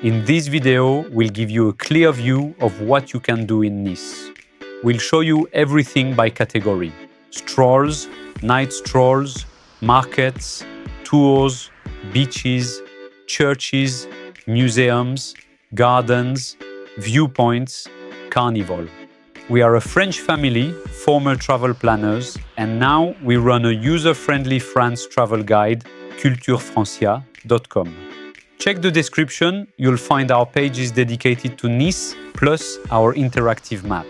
In this video, we'll give you a clear view of what you can do in Nice. We'll show you everything by category: strolls, night strolls, markets, tours, beaches, churches, museums, gardens, viewpoints, Carnival. We are a French family, former travel planners, and now we run a user-friendly France travel guide, culturefrancia.com. Check the description, you'll find our pages dedicated to Nice, plus our interactive map.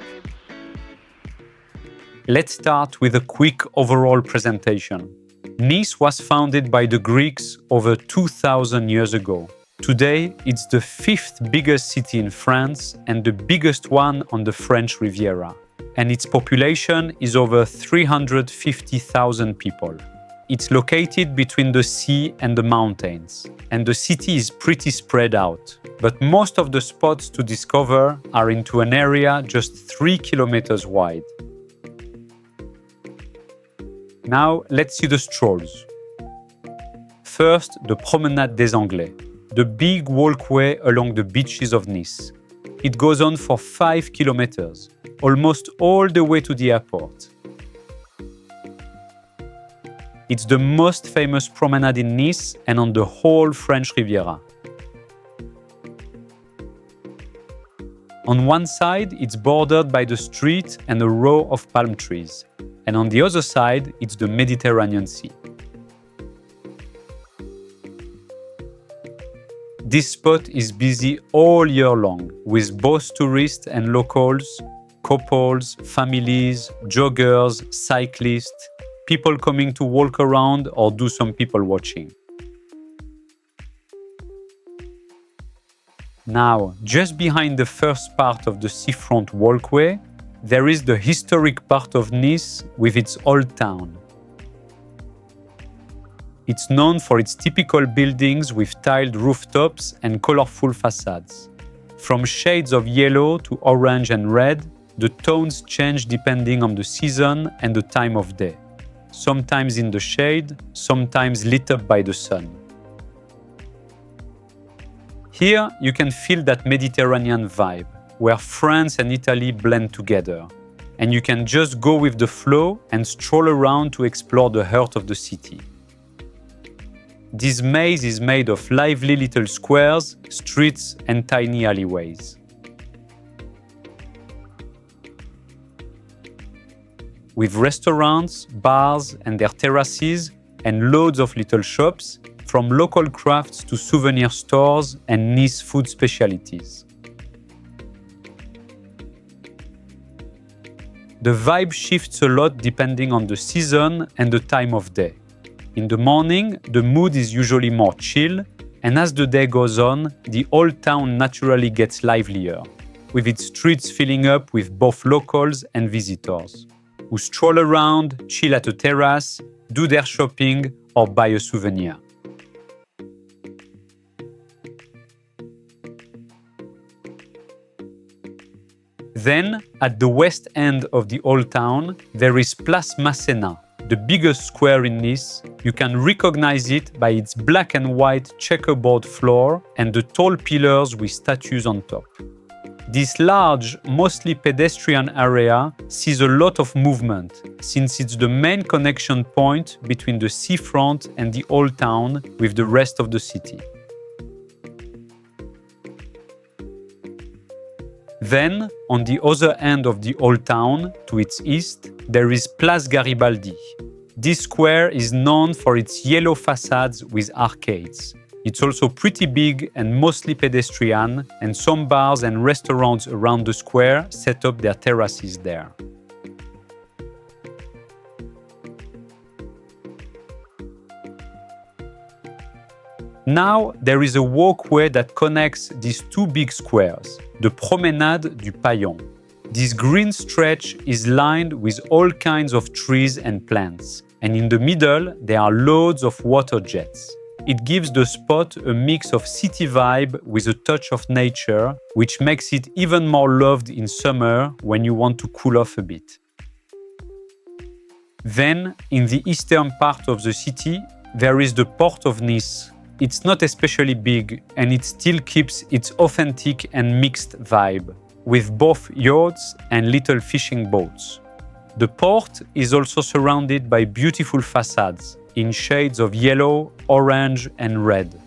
Let's start with a quick overall presentation. Nice was founded by the Greeks over 2,000 years ago. Today, it's the fifth biggest city in France and the biggest one on the French Riviera. And its population is over 350,000 people. It's located between the sea and the mountains, and the city is pretty spread out. But most of the spots to discover are into an area just 3 kilometers wide. Now, let's see the strolls. First, the Promenade des Anglais, the big walkway along the beaches of Nice. It goes on for 5 kilometers, almost all the way to the airport. It's the most famous promenade in Nice and on the whole French Riviera. On one side, it's bordered by the street and a row of palm trees, and on the other side, it's the Mediterranean Sea. This spot is busy all year long, with both tourists and locals, couples, families, joggers, cyclists, people coming to walk around or do some people watching. Now, just behind the first part of the seafront walkway, there is the historic part of Nice with its old town. It's known for its typical buildings with tiled rooftops and colorful facades. From shades of yellow to orange and red, the tones change depending on the season and the time of day. Sometimes in the shade, sometimes lit up by the sun. Here, you can feel that Mediterranean vibe, where France and Italy blend together. And you can just go with the flow and stroll around to explore the heart of the city. This maze is made of lively little squares, streets, and tiny alleyways. With restaurants, bars, and their terraces, and loads of little shops, from local crafts to souvenir stores and Nice food specialties. The vibe shifts a lot depending on the season and the time of day. In the morning, the mood is usually more chill, and as the day goes on, the old town naturally gets livelier, with its streets filling up with both locals and visitors, who stroll around, chill at a terrace, do their shopping, or buy a souvenir. Then, at the west end of the old town, there is Place Masséna, the biggest square in Nice. You can recognize it by its black and white checkerboard floor and the tall pillars with statues on top. This large, mostly pedestrian area sees a lot of movement, since it's the main connection point between the seafront and the old town with the rest of the city. Then, on the other end of the old town, to its east, there is Place Garibaldi. This square is known for its yellow facades with arcades. It's also pretty big and mostly pedestrian, and some bars and restaurants around the square set up their terraces there. Now, there is a walkway that connects these two big squares, the Promenade du Paillon. This green stretch is lined with all kinds of trees and plants, and in the middle there are loads of water jets. It gives the spot a mix of city vibe with a touch of nature, which makes it even more loved in summer when you want to cool off a bit. Then, in the eastern part of the city, there is the Port of Nice, it's not especially big and it still keeps its authentic and mixed vibe, with both yachts and little fishing boats. The port is also surrounded by beautiful facades in shades of yellow, orange, and red.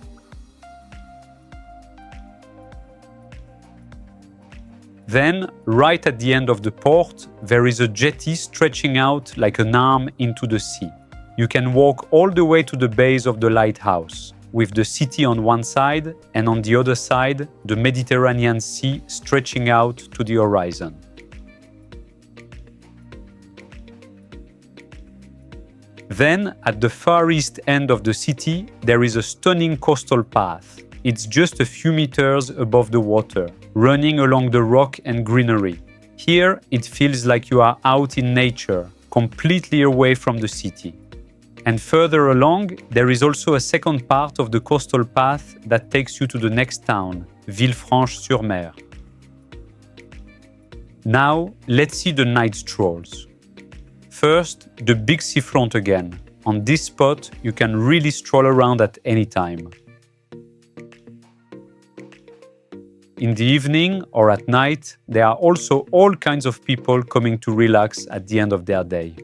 Then, right at the end of the port, there is a jetty stretching out like an arm into the sea. You can walk all the way to the base of the lighthouse, with the city on one side and on the other side, the Mediterranean Sea stretching out to the horizon. Then, at the far east end of the city, there is a stunning coastal path. It's just a few meters above the water, running along the rock and greenery. Here, it feels like you are out in nature, completely away from the city. And further along, there is also a second part of the coastal path that takes you to the next town, Villefranche-sur-Mer. Now, let's see the night strolls. First, the big seafront again. On this spot, you can really stroll around at any time. In the evening or at night, there are also all kinds of people coming to relax at the end of their day.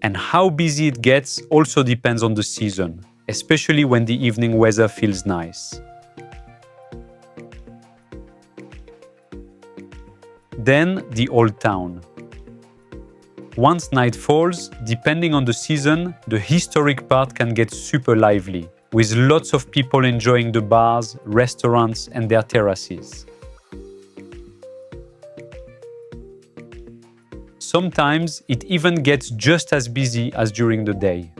And how busy it gets also depends on the season, especially when the evening weather feels nice. Then the Old Town. Once night falls, depending on the season, the historic part can get super lively, with lots of people enjoying the bars, restaurants, and their terraces. Sometimes it even gets just as busy as during the day.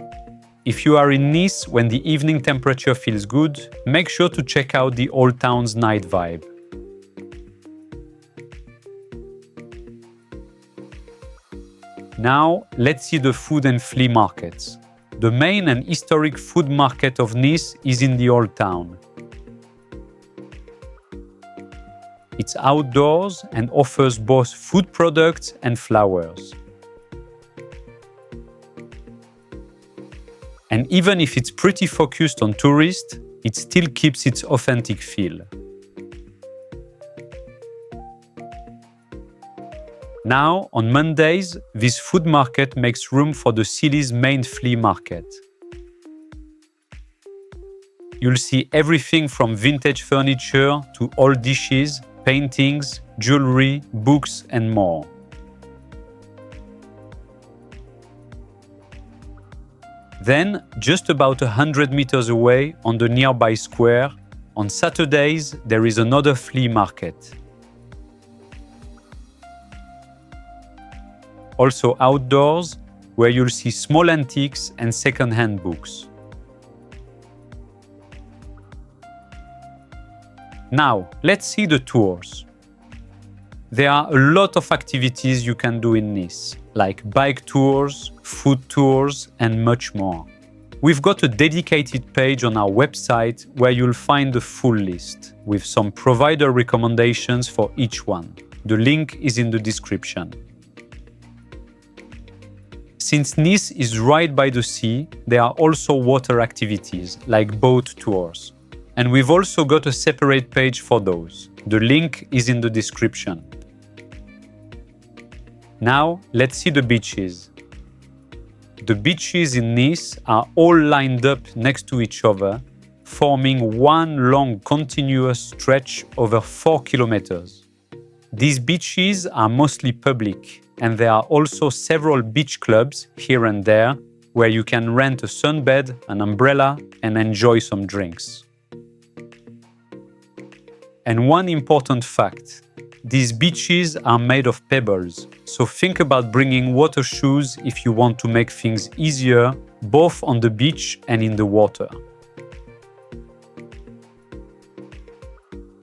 If you are in Nice when the evening temperature feels good, make sure to check out the Old Town's night vibe. Now, let's see the food and flea markets. The main and historic food market of Nice is in the Old Town. It's outdoors and offers both food products and flowers. And even if it's pretty focused on tourists, it still keeps its authentic feel. Now, on Mondays, this food market makes room for the city's main flea market. You'll see everything from vintage furniture to old dishes, paintings, jewelry, books, and more. Then, just about 100 meters away, on the nearby square, on Saturdays, there is another flea market. Also outdoors, where you'll see small antiques and second-hand books. Now, let's see the tours. There are a lot of activities you can do in Nice, like bike tours, food tours, and much more. We've got a dedicated page on our website where you'll find the full list, with some provider recommendations for each one. The link is in the description. Since Nice is right by the sea, there are also water activities, like boat tours. And we've also got a separate page for those. The link is in the description. Now, let's see the beaches. The beaches in Nice are all lined up next to each other, forming one long continuous stretch over 4 kilometers. These beaches are mostly public, and there are also several beach clubs here and there where you can rent a sunbed, an umbrella, and enjoy some drinks. And one important fact, these beaches are made of pebbles, so think about bringing water shoes if you want to make things easier, both on the beach and in the water.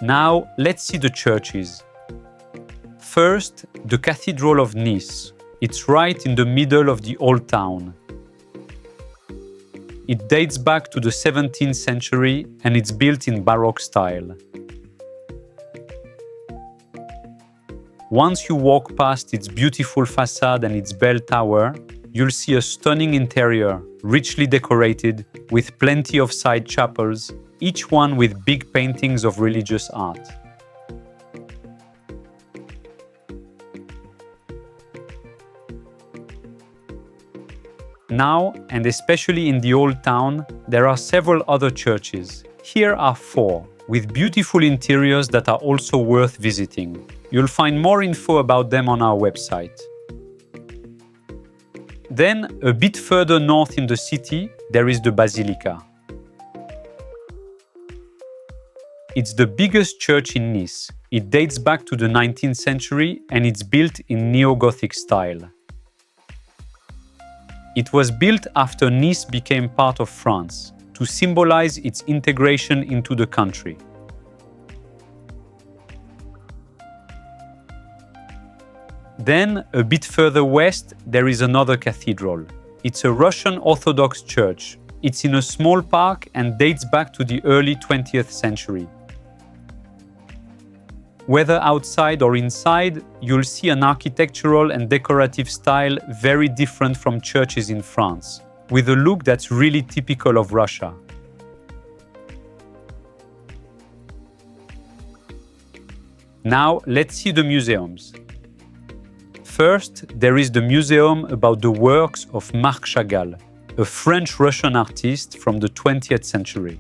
Now, let's see the churches. First, the Cathedral of Nice. It's right in the middle of the Old Town. It dates back to the 17th century and it's built in Baroque style. Once you walk past its beautiful facade and its bell tower, you'll see a stunning interior, richly decorated, with plenty of side chapels, each one with big paintings of religious art. Now, and especially in the Old Town, there are several other churches. Here are 4, with beautiful interiors that are also worth visiting. You'll find more info about them on our website. Then, a bit further north in the city, there is the Basilica. It's the biggest church in Nice. It dates back to the 19th century and it's built in neo-Gothic style. It was built after Nice became part of France, to symbolize its integration into the country. Then, a bit further west, there is another cathedral. It's a Russian Orthodox church. It's in a small park and dates back to the early 20th century. Whether outside or inside, you'll see an architectural and decorative style very different from churches in France, with a look that's really typical of Russia. Now, let's see the museums. First, there is the museum about the works of Marc Chagall, a French-Russian artist from the 20th century.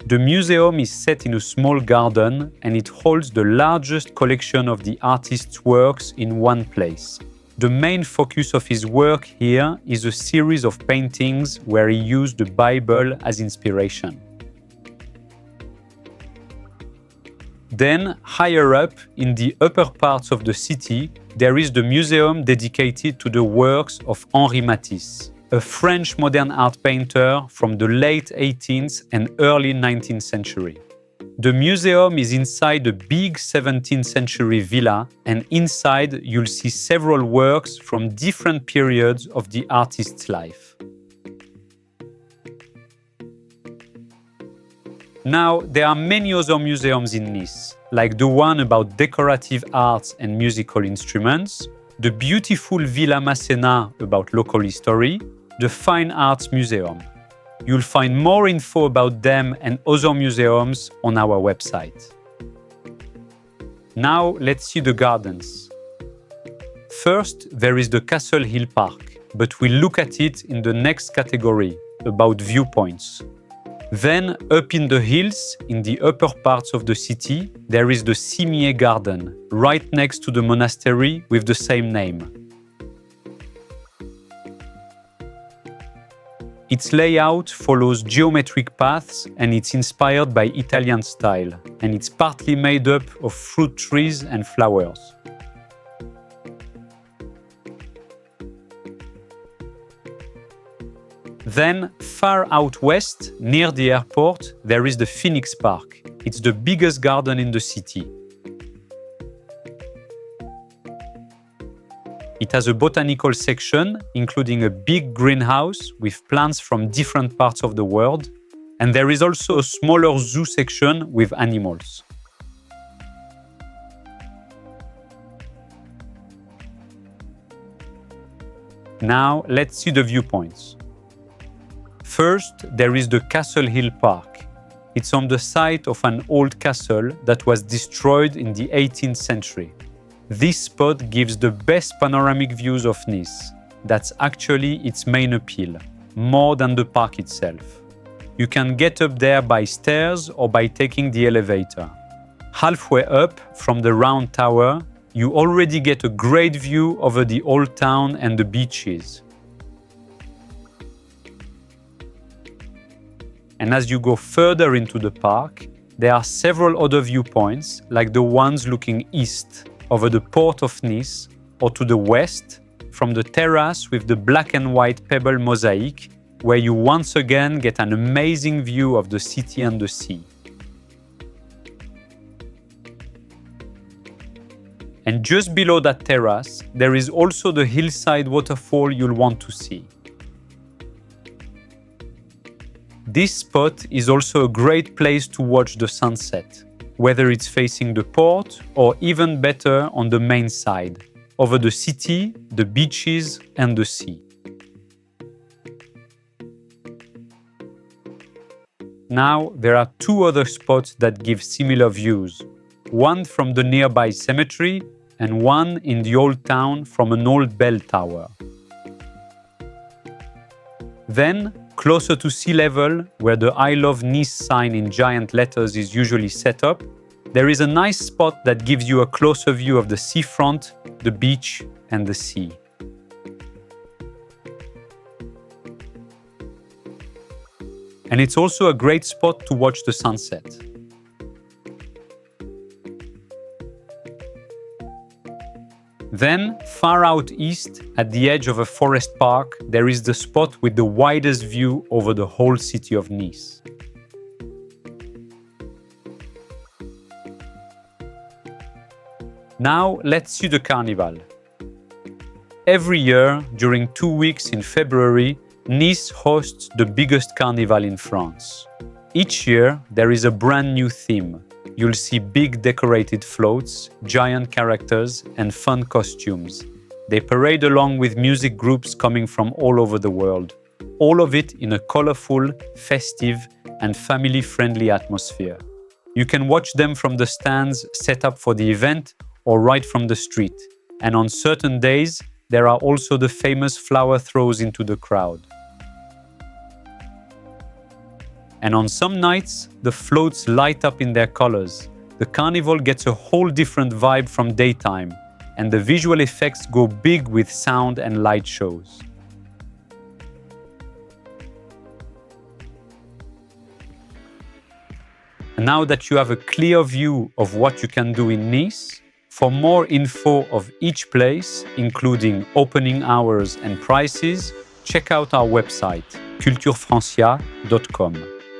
The museum is set in a small garden and it holds the largest collection of the artist's works in one place. The main focus of his work here is a series of paintings where he used the Bible as inspiration. Then, higher up, in the upper parts of the city, there is the museum dedicated to the works of Henri Matisse, a French modern art painter from the late 18th and early 19th century. The museum is inside a big 17th century villa, and inside you'll see several works from different periods of the artist's life. Now, there are many other museums in Nice, like the one about decorative arts and musical instruments, the beautiful Villa Masséna about local history, the Fine Arts Museum. You'll find more info about them and other museums on our website. Now, let's see the gardens. First, there is the Castle Hill Park, but we'll look at it in the next category, about viewpoints. Then, up in the hills, in the upper parts of the city, there is the Cimier Garden, right next to the monastery with the same name. Its layout follows geometric paths and it's inspired by Italian style, and it's partly made up of fruit trees and flowers. Then, far out west, near the airport, there is the Phoenix Park. It's the biggest garden in the city. It has a botanical section, including a big greenhouse with plants from different parts of the world, and there is also a smaller zoo section with animals. Now, let's see the viewpoints. First, there is the Castle Hill Park. It's on the site of an old castle that was destroyed in the 18th century. This spot gives the best panoramic views of Nice. That's actually its main appeal, more than the park itself. You can get up there by stairs or by taking the elevator. Halfway up from the round tower, you already get a great view over the old town and the beaches. And as you go further into the park, there are several other viewpoints, like the ones looking east, over the port of Nice, or to the west, from the terrace with the black and white pebble mosaic, where you once again get an amazing view of the city and the sea. And just below that terrace, there is also the hillside waterfall you'll want to see. This spot is also a great place to watch the sunset, whether it's facing the port or even better on the main side, over the city, the beaches and the sea. Now, there are two other spots that give similar views. One from the nearby cemetery and one in the old town from an old bell tower. Then, closer to sea level, where the I Love Nice sign in giant letters is usually set up, there is a nice spot that gives you a closer view of the seafront, the beach, and the sea. And it's also a great spot to watch the sunset. Then, far out east, at the edge of a forest park, there is the spot with the widest view over the whole city of Nice. Now, let's see the Carnival. Every year, during 2 weeks in February, Nice hosts the biggest carnival in France. Each year, there is a brand new theme. You'll see big decorated floats, giant characters, and fun costumes. They parade along with music groups coming from all over the world. All of it in a colorful, festive, and family-friendly atmosphere. You can watch them from the stands set up for the event or right from the street. And on certain days, there are also the famous flower throws into the crowd. And on some nights, the floats light up in their colors. The carnival gets a whole different vibe from daytime, and the visual effects go big with sound and light shows. And now that you have a clear view of what you can do in Nice, for more info of each place, including opening hours and prices, check out our website, culturefrancia.com.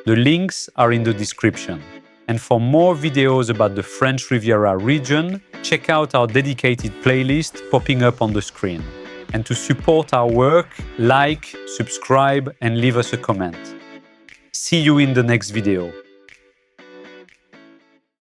The links are in the description. And for more videos about the French Riviera region, check out our dedicated playlist popping up on the screen. And to support our work, like, subscribe, and leave us a comment. See you in the next video.